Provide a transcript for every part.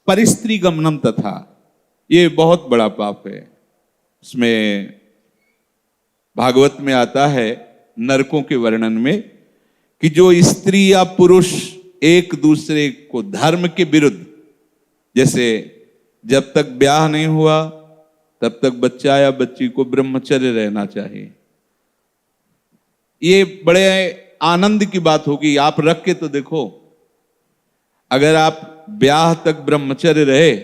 परिस्त्री गमनम तथा, ये बहुत बड़ा पाप है। इसमें भागवत में आता है नरकों के वर्णन में कि जो स्त्री या पुरुष एक दूसरे को धर्म के विरुद्ध, जैसे जब तक ब्याह नहीं हुआ तब तक बच्चा या बच्ची को ब्रह्मचर्य रहना चाहिए। ये बड़े आनंद की बात होगी, आप रख के तो देखो। अगर आप ब्याह तक ब्रह्मचर्य रहे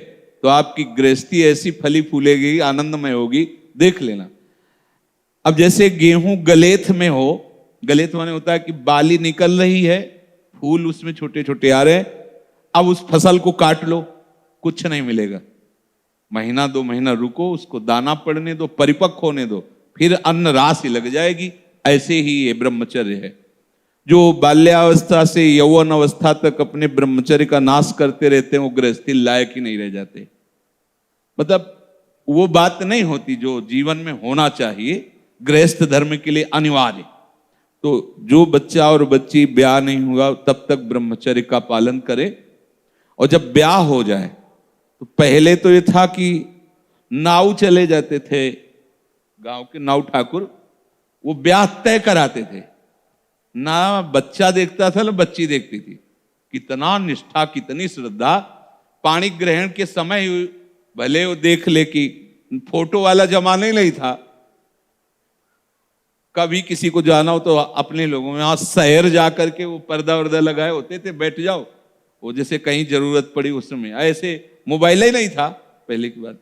तो आपकी गृहस्थी ऐसी फली फूलेगी, आनंदमय होगी, देख लेना। अब जैसे गेहूं गलेथ में हो, गलेथ माने होता है कि बाली निकल रही है, फूल उसमें छोटे छोटे आ रहे हैं, अब उस फसल को काट लो, कुछ नहीं मिलेगा। महीना 2 महीना रुको, उसको दाना पड़ने दो, परिपक्व होने दो, फिर अन्न राशि लग जाएगी। ऐसे ही ये ब्रह्मचर्य है। जो बाल्यावस्था से यौवन अवस्था तक अपने ब्रह्मचर्य का नाश करते रहते हैं, वो गृहस्थी लायक ही नहीं रह जाते। मतलब वो बात नहीं होती जो जीवन में होना चाहिए, गृहस्थ धर्म के लिए अनिवार्य। तो जो बच्चा और बच्ची ब्याह नहीं हुआ तब तक ब्रह्मचर्य का पालन करे, और जब ब्याह हो जाए तो पहले तो ये था कि नाऊ चले जाते थे, गांव के नाऊ ठाकुर, वो ब्याह तय कराते थे। ना बच्चा देखता था ना बच्ची देखती थी। कितना निष्ठा, कितनी श्रद्धा। पाणी ग्रहण के समय भले वो देख ले कि फोटो वाला जमाना ही नहीं था, कभी किसी को जाना हो तो अपने लोगों में, शहर जाकर के वो पर्दा वर्दा लगाए होते थे, बैठ जाओ, वो जैसे कहीं जरूरत पड़ी उस समय। ऐसे मोबाइल ही नहीं था पहले की बात।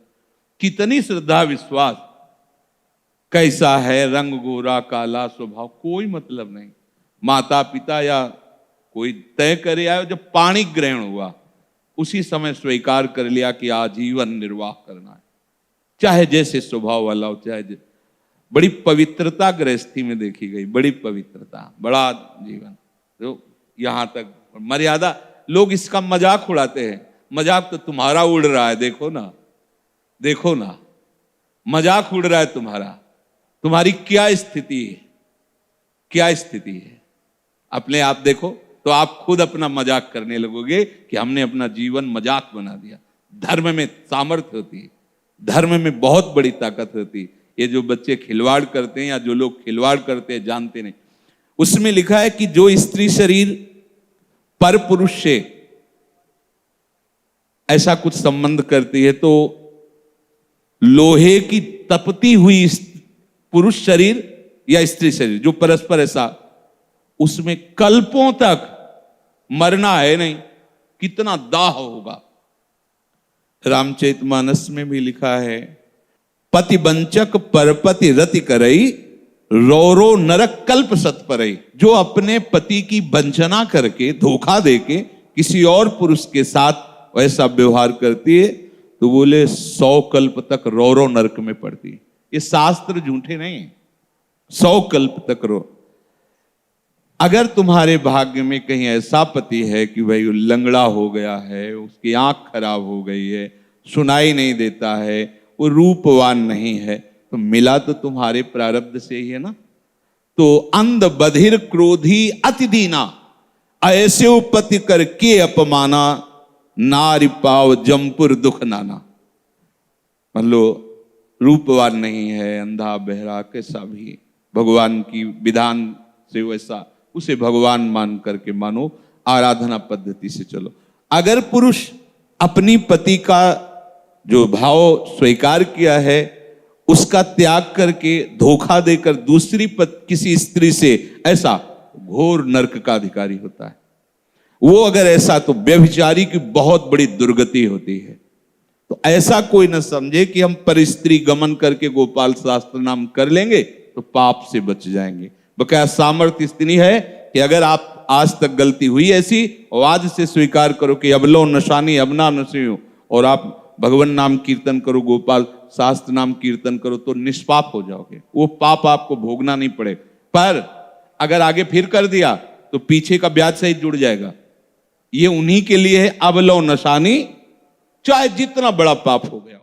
कितनी श्रद्धा, विश्वास। कैसा है, रंग गोरा काला, स्वभाव, कोई मतलब नहीं। माता पिता या कोई तय करे आयो। जब पाणी ग्रहण हुआ उसी समय स्वीकार कर लिया कि आजीवन निर्वाह करना है, चाहे जैसे स्वभाव वाला हो, चाहे बड़ी पवित्रता गृहस्थी में देखी गई, बड़ी पवित्रता, बड़ा जीवन। तो यहां तक मर्यादा। लोग इसका मजाक उड़ाते हैं। मजाक तो तुम्हारा उड़ रहा है, देखो ना, देखो ना, मजाक उड़ रहा है तुम्हारा। तुम्हारी क्या स्थिति है, क्या स्थिति है, अपने आप देखो तो आप खुद अपना मजाक करने लगोगे कि हमने अपना जीवन मजाक बना दिया। धर्म में सामर्थ्य होती है, धर्म में बहुत बड़ी ताकत होती है। ये जो बच्चे खिलवाड़ करते हैं या जो लोग खिलवाड़ करते हैं जानते नहीं। उसमें लिखा है कि जो स्त्री शरीर पर पुरुष से ऐसा कुछ संबंध करती है तो लोहे की तपती हुई पुरुष शरीर या स्त्री शरीर जो परस्पर ऐसा, उसमें कल्पों तक मरना है नहीं। कितना दाह होगा। रामचरितमानस में भी लिखा है, पति वंचक परपति रति करई, रौरो नरक कल्प सतपरई। जो अपने पति की वंचना करके, धोखा देके किसी और पुरुष के साथ वैसा व्यवहार करती है तो बोले 100 कल्प तक रौरो नरक में पड़ती है। ये शास्त्र झूठे नहीं है। 100 कल्प तक रो। अगर तुम्हारे भाग्य में कहीं ऐसा पति है कि भाई लंगड़ा हो गया है, उसकी आंख खराब हो गई है, सुनाई नहीं देता है, वो रूपवान नहीं है, तो मिला तो तुम्हारे प्रारब्ध से ही है ना। तो अंध बधिर क्रोधी अति दीना, ऐसे उपति करके अपमाना, नारी पाव जमपुर दुख नाना। मान लो रूपवान नहीं है, अंधा बहरा, कैसा भी भगवान की विधान से वैसा, उसे भगवान मान करके मानो, आराधना पद्धति से चलो। अगर पुरुष अपनी पति का जो भाव स्वीकार किया है उसका त्याग करके धोखा देकर दूसरी किसी स्त्री से, ऐसा घोर नरक का अधिकारी होता है वो। अगर ऐसा तो व्यभिचारी की बहुत बड़ी दुर्गति होती है। तो ऐसा कोई न समझे कि हम परिस्त्री गमन करके गोपाल शास्त्र नाम कर लेंगे तो पाप से बच जाएंगे। बकाया सामर्थ्य इतनी है कि अगर आप आज तक गलती हुई ऐसी और आज से स्वीकार करो कि अबलो नशानी अबना नसियो, और आप भगवान नाम कीर्तन करो, गोपाल शास्त्र नाम कीर्तन करो, तो निष्पाप हो जाओगे। वो पाप आपको भोगना नहीं पड़े। पर अगर आगे फिर कर दिया तो पीछे का ब्याज सहित जुड़ जाएगा। ये उन्हीं के लिए है, अबलो नशानी, चाहे जितना बड़ा पाप हो गया।